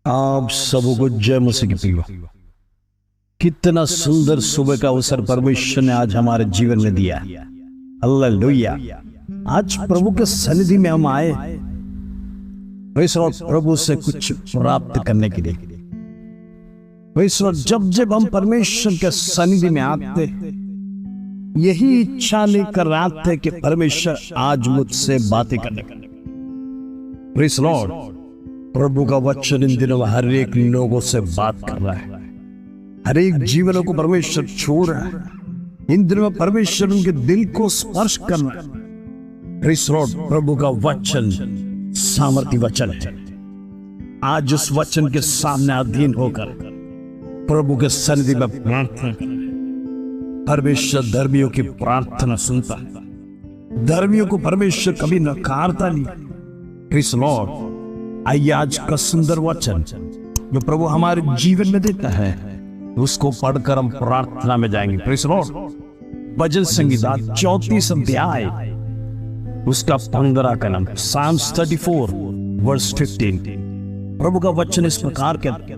आप सबको जय मसीह की प्रियो। कितना सुंदर सुबह का अवसर परमेश्वर ने आज हमारे जीवन में दिया। हालेलुया। आज प्रभु के सन्निधि में हम आए प्रभु से कुछ प्राप्त करने के लिए। जब जब हम परमेश्वर के सन्निधि में आते यही इच्छा लेकर आते कि परमेश्वर आज मुझसे बातें करने का। Praise Lord. प्रभु का वचन इन दिनों में हर एक लोगों से बात कर रहा है। हर एक जीवनों को परमेश्वर छू रहा है। इन दिनों में परमेश्वर उनके दिल को स्पर्श कर रहा है। Praise Lord. प्रभु का वचन सामर्थी वचन है। आज उस वचन के सामने अधीन होकर प्रभु के सन्निधि में प्रार्थना कर। परमेश्वर धर्मियों की प्रार्थना सुनता है। धर्मियों को परमेश्वर कभी नकारता नहीं। Praise Lord. आइए आज का सुंदर वचन जो प्रभु हमारे जीवन में देता है उसको पढ़कर हम प्रार्थना में जाएंगे। Praise Lord. भजन संगीता 34 अध्याय उसका 15 का नाम Psalms 34 वर्स 15। प्रभु का वचन इस प्रकार कहता है,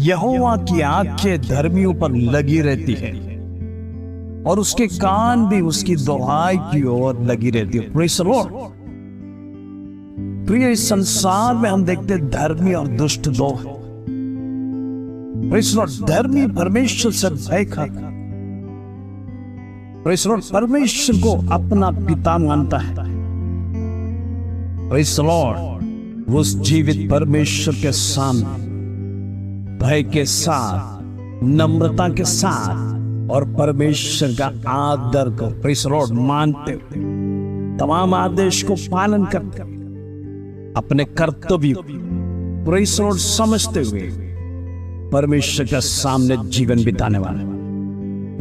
यहोवा की आंखें धर्मियों पर लगी रहती है और उसके कान भी उसकी दुहाई की ओर लगी रहती है। Praise Lord. प्रिय, इस संसार में हम देखते हैं धर्मी और दुष्ट दो हैं। Praise Lord. धर्मी परमेश्वर से भय खाता, प्रेज़ लॉर्ड, परमेश्वर को अपना पिता मानता है। Praise Lord. वो जीवित परमेश्वर के सामने भय के साथ, नम्रता के साथ और परमेश्वर का आदर को, प्रेज़ लॉर्ड, मानते हुए तमाम आदेश को पालन करते, अपने कर्तव्य प्रेज़ लॉर्ड समझते हुए परमेश्वर के सामने जीवन बिताने वाला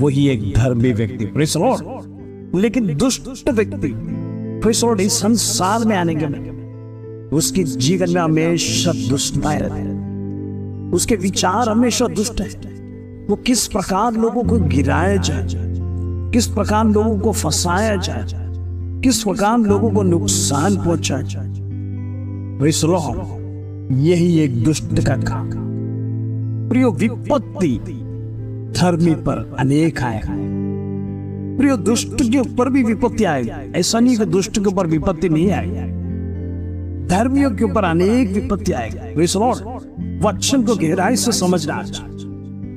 वही एक धर्मी व्यक्ति। Praise Lord. लेकिन दुष्ट व्यक्ति प्रेज़ लॉर्ड इस संसार में आने के बाद उसके जीवन में हमेशा दुष्टता रहती है। उसके विचार हमेशा दुष्ट है। वो किस प्रकार लोगों को गिराया जाए, किस प्रकार लोगों को फंसाया जाए, किस प्रकार लोगों को नुकसान पहुंचाया जाए। Praise Lord. यही एक दुष्ट का काम। प्रियो, विपत्ति धर्मी पर अनेक आएगा। प्रियो, दुष्ट के ऊपर भी विपत्ति आएगी। ऐसा नहीं कि दुष्ट के ऊपर विपत्ति नहीं आएगी। धर्मियों के ऊपर अनेक विपत्ति आएगी। Praise Lord. वचन को गहराई से समझना।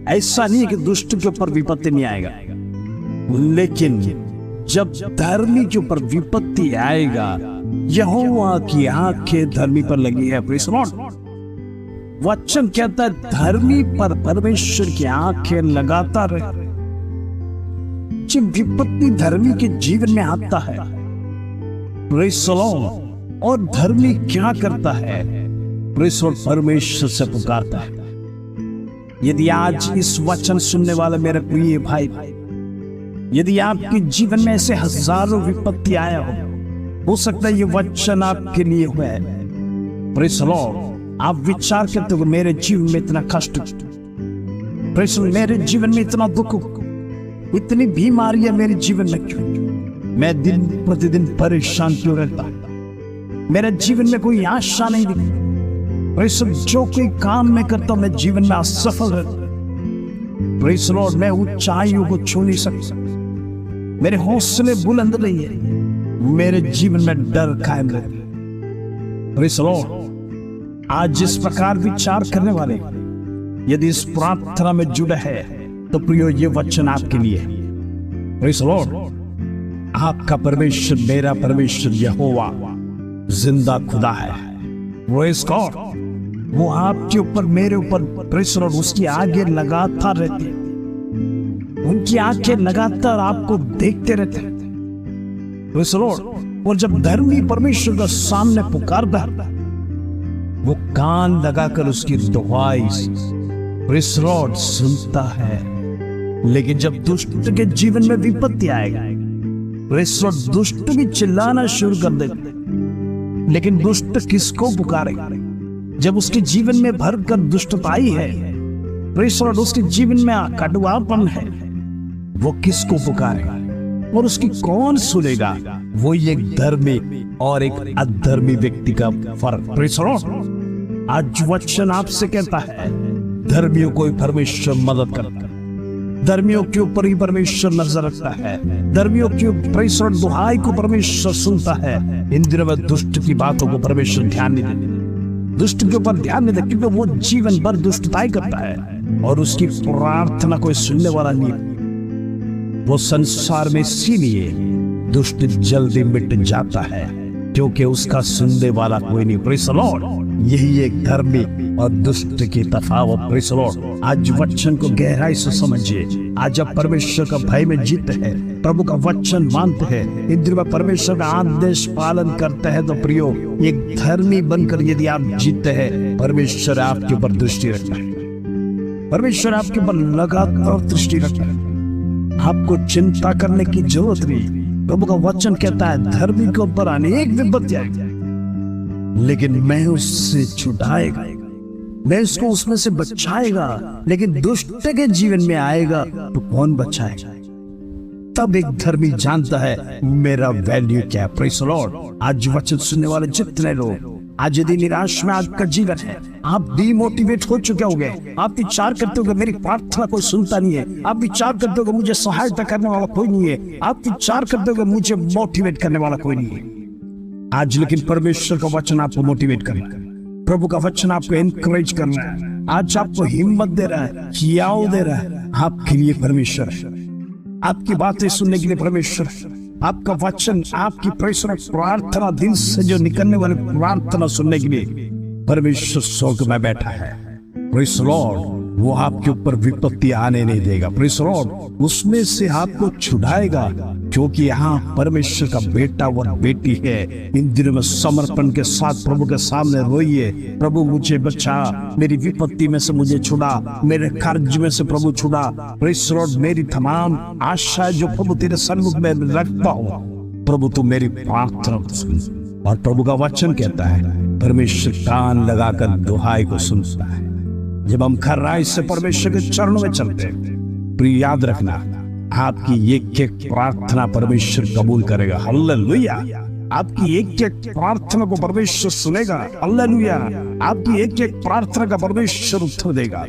ऐसा नहीं कि दुष्ट के ऊपर विपत्ति नहीं आएगा, लेकिन जब धर्मी के ऊपर विपत्ति आएगा, यहोवा की आंखें धर्मी पर लगी है। Praise Lord. वचन कहता है धर्मी पर परमेश्वर की आंखें लगातार रहे। जब विपत्ति धर्मी के जीवन में आता है, प्रेज़ लॉर्ड, और धर्मी क्या करता है? प्रेज़ लॉर्ड, परमेश्वर से पुकारता है। यदि आज इस वचन सुनने वाले मेरे प्रिय भाई, यदि आपके जीवन में ऐसे हजारों विपत्ति आया हो सकता है ये वचन आपके लिए हुआ है। Praise Lord. आप विचार करते हो मेरे जीवन में इतना कष्ट, प्रेज़ लॉर्ड, मेरे जीवन में इतना दुख, इतनी बीमारियां मेरे जीवन में क्यों? मैं दिन प्रतिदिन परेशान क्यों रहता? मेरे जीवन में कोई आशा नहीं दिखती। Praise Lord. जो कोई काम मैं करता हूं मैं जीवन में असफल रहता। Praise Lord. मैं ऊंचाइयों को छू नहीं सकता। मेरे हौसले बुलंद नहीं है। मेरे जीवन में डर कायम रहता। Praise Lord. आज इस प्रकार विचार करने वाले यदि इस प्रार्थना में जुड़े हैं तो प्रियो, ये वचन आपके लिए है। Praise Lord. आपका परमेश्वर, मेरा परमेश्वर यहोवा जिंदा खुदा है। Praise God. वो आपके ऊपर, मेरे ऊपर, प्रेज़ लॉर्ड, उसकी आंखें लगातार रहती है। उनकी आंखें लगातार आपको देखते रहते हैं। Praise Lord. और जब धर्मी परमेश्वर का सामने पुकारता है, वो कान लगाकर उसकी दुहाई प्रेज़ लॉर्ड सुनता है। लेकिन जब दुष्ट के जीवन में विपत्ति आएगा, प्रेज़ लॉर्ड, दुष्ट भी चिल्लाना शुरू कर देते। लेकिन दुष्ट किसको पुकारेगा? जब उसके जीवन में भरकर दुष्टताई है, प्रेज़ लॉर्ड, उसके जीवन में कटुआपन है, वो किसको पुकारेगा? और उसकी कौन सुनेगा? वो एक धर्मी और एक अधर्मी व्यक्ति का फर्क। Praise Lord. आज वचन आपसे कहता है, धर्मियों को परमेश्वर मदद करता है, धर्मियों के ऊपर ही परमेश्वर नजर रखता है, धर्मियों के ऊपर दुहाई को परमेश्वर सुनता है। इन दिनों में दुष्ट की बातों को परमेश्वर ध्यान नहीं देता, दुष्ट के ऊपर ध्यान नहीं देता, क्योंकि वो जीवन भर दुष्टताई करता है और उसकी प्रार्थना कोई सुनने वाला नहीं है। वो संसार में इसीलिए दुष्ट जल्दी मिट जाता है, क्योंकि उसका सुनने वाला कोई नहीं। Praise the Lord. यही एक धर्मी और दुष्ट की तफावत। Praise the Lord. आज वचन को गहराई से समझिए। आज आप परमेश्वर का भय में जीते हैं, प्रभु का वचन मानते हैं, इन दिनों में परमेश्वर का आदेश पालन करते हैं, तो प्रियो, एक धर्मी बनकर यदि आप जीते हैं, परमेश्वर आपके ऊपर दृष्टि रखता है, परमेश्वर आपके ऊपर लगातार दृष्टि रखता है। आपको चिंता करने की जरूरत नहीं। प्रभु का वचन कहता है, धर्मी के ऊपर अनेक विपत्ति आएगी, लेकिन मैं उससे छुड़ाएगा, मैं उसको उसमें से बचाएगा। लेकिन दुष्ट के जीवन में आएगा तो कौन बचाएगा? तब एक धर्मी जानता है मेरा वैल्यू क्या है। Praise the Lord. आज वचन सुनने वाले जितने लोग आज यदि निराश में आपका जीवन है, आप डिमोटिवेट हो चुके होंगे, आप विचार करते हो मेरी प्रार्थना कोई सुनता नहीं है, आप विचार करते हो मुझे सहायता करने वाला कोई नहीं है, आप विचार करते हो मुझे मोटिवेट करने वाला कोई नहीं है। आज लेकिन परमेश्वर का वचन आपको मोटिवेट करना है, प्रभु का वचन आपको एनकरेज करना है, आज आपको हिम्मत दे रहा है, हियाव दे रहा है। आपके लिए परमेश्वर है, आपकी बातें सुनने के लिए परमेश्वर है, आपका वचन, आपकी प्रार्थना, दिन से जो निकलने वाली प्रार्थना सुनने के लिए परमेश्वर स्वर्ग में बैठा है। Praise the Lord. वो आपके ऊपर विपत्ति आने नहीं देगा। Praise the Lord. उसमें से आपको छुड़ाएगा, क्योंकि यहाँ परमेश्वर का बेटा और बेटी है। इन दिनों में समर्पण के साथ प्रभु के सामने रोइए, प्रभु मुझे बचा, मेरी विपत्ति में से मुझे छुड़ा, मेरे कर्ज में से प्रभु छुड़ा। Praise the Lord. मेरी तमाम आशा जो प्रभु तेरे सन्मुख में रखता हूँ, प्रभु तू मेरी प्रार्थना सुन। और प्रभु का वचन कहता है, परमेश्वर कान लगाकर दुहाई को सुनता है। जब हम खराई से परमेश्वर के चरणों में चलते हैं, प्रिय याद रखना, आपकी एक एक प्रार्थना परमेश्वर कबूल करेगा। हालेलुया। आपकी एक एक प्रार्थना को परमेश्वर सुनेगा। हालेलुया। आपकी एक एक प्रार्थना का परमेश्वर उत्तर देगा।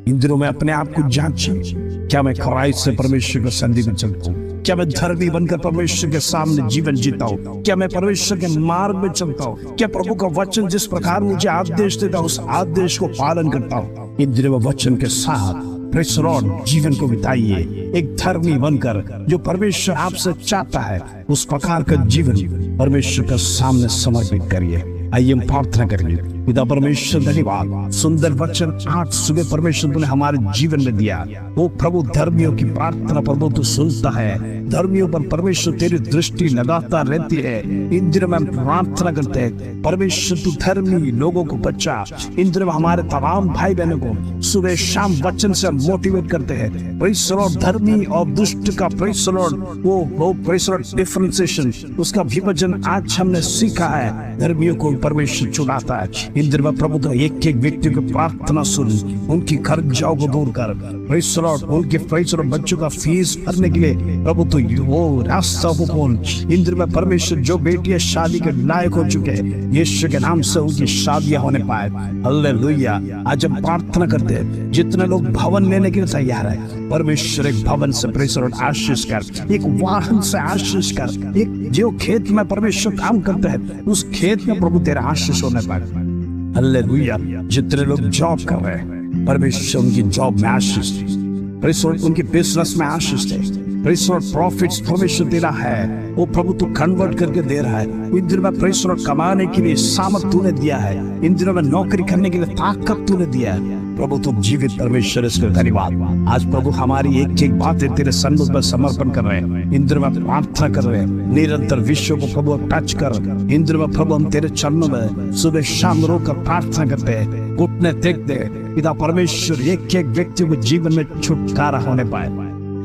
इन दिनों में अपने आप को जांचिए, क्या मैं खराई से परमेश्वर के सन्निधि में चलता हूँ? क्या मैं धर्मी बनकर परमेश्वर के सामने जीवन जीता हूँ? क्या मैं परमेश्वर के मार्ग में चलता हूँ? क्या प्रभु का वचन जिस प्रकार मुझे आदेश देता है, उस आदेश को पालन करता हूँ? इन दिनों में वचन के साथ प्रेज़ द लॉर्ड जीवन को बिताइए, एक धर्मी बनकर जो परमेश्वर आपसे चाहता है, उस प्रकार का जीवन परमेश्वर के सामने समर्पित करिए। आइए हम प्रार्थना करेंगे। पिता परमेश्वर, धन्यवाद, सुंदर वचन आज सुबह परमेश्वर तूने हमारे जीवन में दिया। वो प्रभु धर्मियों की प्रार्थना प्रभु तू सुनता है, धर्मियों पर परमेश्वर तेरी दृष्टि लगातार रहती है। इन दिनों में हम प्रार्थना करते हैं, परमेश्वर तू धर्मी लोगों को बचा। इन दिनों में हमारे तमाम भाई बहनों को सुबह शाम वचन से मोटिवेट करते हैं। Praise the Lord. धर्मी और दुष्ट का प्रेज़ द लॉर्ड वो प्रेज़ द लॉर्ड डिफरेंशिएशन, उसका विभाजन आज हमने सीखा है। धर्मियों को परमेश्वर चुनाता है। इन दिनों में प्रभु तो एक एक व्यक्ति की प्रार्थना सुन, उनकी कर्जाओं को दूर कर। Praise the Lord. उनके प्रेज़ द लॉर्ड बच्चों का फीस भरने के लिए प्रभु तो वो रास्ता को खोल। इन दिनों में परमेश्वर जो बेटियां शादी के लायक हो चुके हैं, यीशु के नाम से उनकी शादियां होने पाए। हालेलुया। आज हम प्रार्थना करते हैं, जितने लोग भवन लेने के लिए तैयार है, परमेश्वर एक भवन से प्रेज़ द लॉर्ड आशीष कर, एक वाहन से आशीष कर, एक जो खेत में परमेश्वर काम करते हैं, उस खेत में प्रभु तेरा आशीष होने पाए। हालेलुया। जितने लोग जॉब कर रहे हैं, परमेश्वर उनकी जॉब में आशीष दे, प्रेज़ द लॉर्ड उनकी बिजनेस में आशीष दे। Praise the lord. प्रॉफिट्स परमेश्वर दे रहा है, वो प्रभु तू कन्वर्ट करके दे रहा है। इन दिनों में प्रेज़ द लॉर्ड कमाने के लिए सामर्थ तूने दिया है, इन दिनों में नौकरी करने के लिए ताकत तूने दिया है। प्रभु तुम जीवित परमेश्वर, इसके धन्यवाद। आज प्रभु हमारी एक एक बातें तेरे सन्मुख में समर्पण कर रहे हैं। इन दिनों में प्रार्थना कर रहे हैं, निरंतर विश्व को प्रभु टच कर। इन दिनों में प्रभु हम तेरे चरणों में सुबह शाम रोकर प्रार्थना करते हैं, घुटने टेकते हैं। पिता परमेश्वर एक एक व्यक्ति को जीवन में छुटकारा होने पाए।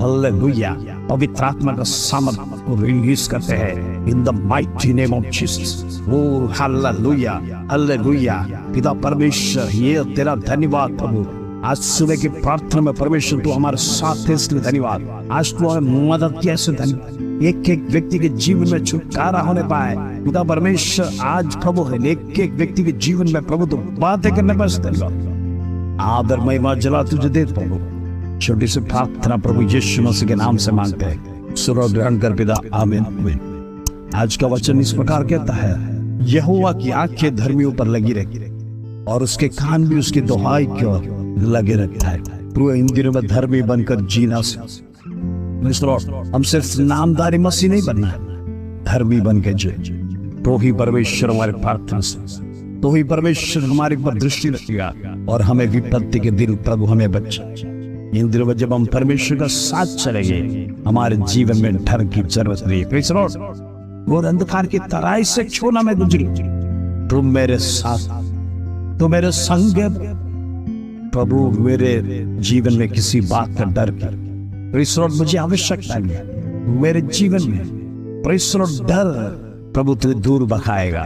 हालेलुया। पवित्र आत्मा का सामर्थ को रिलीज करते हैं in the mighty name of Jesus. Oh hallelujah, hallelujah. पिता परमेश्वर, ये तेरा धन्यवाद प्रभु, आज सुबह की प्रार्थना में परमेश्वर तू हमारे साथ है, इसलिए धन्यवाद। आज तू हमें मदद किया, इसलिए धन्यवाद। एक एक व्यक्ति के जीवन में छुटकारा होने पाए खुदा परमेश्वर आज प्रभु है। एक एक व्यक्ति के जीवन में प्रभु तू बातें करने पर धन्यवाद। आदर महिमा जला तुझे दे प्रभु। छोटी सी प्रार्थना प्रभु यीशु मसीह के नाम से मांगते हैं, सुनो ग्रहण कर पिता, आमीन। आज का वचन इस प्रकार कहता है, यहोवा की आंखें धर्मियों पर लगी रहती और उसके कान भी उसकी दुहाई की ओर लगे रहता है। प्रभु इन दिनों में धर्मी बनकर जीना से हम सिर्फ नामदारी मसीह नहीं बनना है, धर्मी बन के जी। तो ही परमेश्वर हमारे प्रार्थना से, तो ही परमेश्वर हमारे ऊपर दृष्टि रखेगा और हमें विपत्ति के दिन प्रभु हमें बचा। इन दिनों में जब हम परमेश्वर का साथ चलेंगे, हमारे जीवन में डर की जरूरत नहीं। Praise the Lord. वो अंधकार की तराई से छोना में गुजरी, तुम मेरे साथ, तो मेरे संग प्रभु। मेरे जीवन में किसी बात का डर की प्रेज़ द लॉर्ड मुझे आवश्यकता नहीं। मेरे जीवन में प्रेज़ द लॉर्ड डर प्रभु तुझे दूर भगाएगा।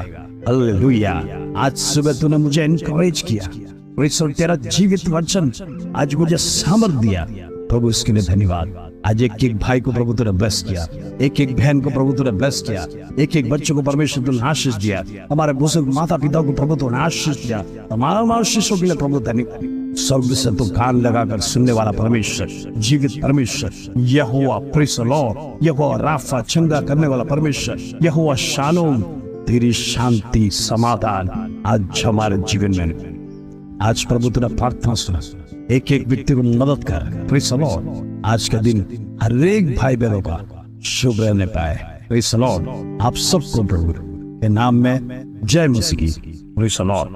हालेलुया। आज सुबह तूने मुझे एनकरेज किया, प्रेज़ द लॉर्ड। तेरा जीवित वचन आज मुझे सामर्थ दिया प्रभु, इसके लिए धन्यवाद। आज एक एक भाई को प्रभु तूने ब्लेस किया, एक एक बहन को प्रभु तूने ब्लेस किया, एक एक बच्चों को परमेश्वर तूने आशीष दिया, हमारे बुजुर्ग माता पिता को प्रभु तूने आशीष दिया। हमारा आशीषों के लिए प्रभु धन्यवाद। स्वर्ग से तो कान लगाकर सुनने वाला परमेश्वर, जीवित परमेश्वर यहोवा, प्रेज़ द लॉर्ड। यहोवा राफा, चंगा करने वाला परमेश्वर यहोवा शालोम, तेरी शांति समाधान आज हमारे जीवन में। आज प्रभु तूने प्रार्थना सुना, एक एक व्यक्ति को मदद कर प्रेज़ द लॉर्ड। आज का दिन हर एक भाई बहनों का शुभ रहने पाए प्रेज़ द लॉर्ड। आप सबको प्रभु के नाम में जय मसीह की प्रेज़ द लॉर्ड।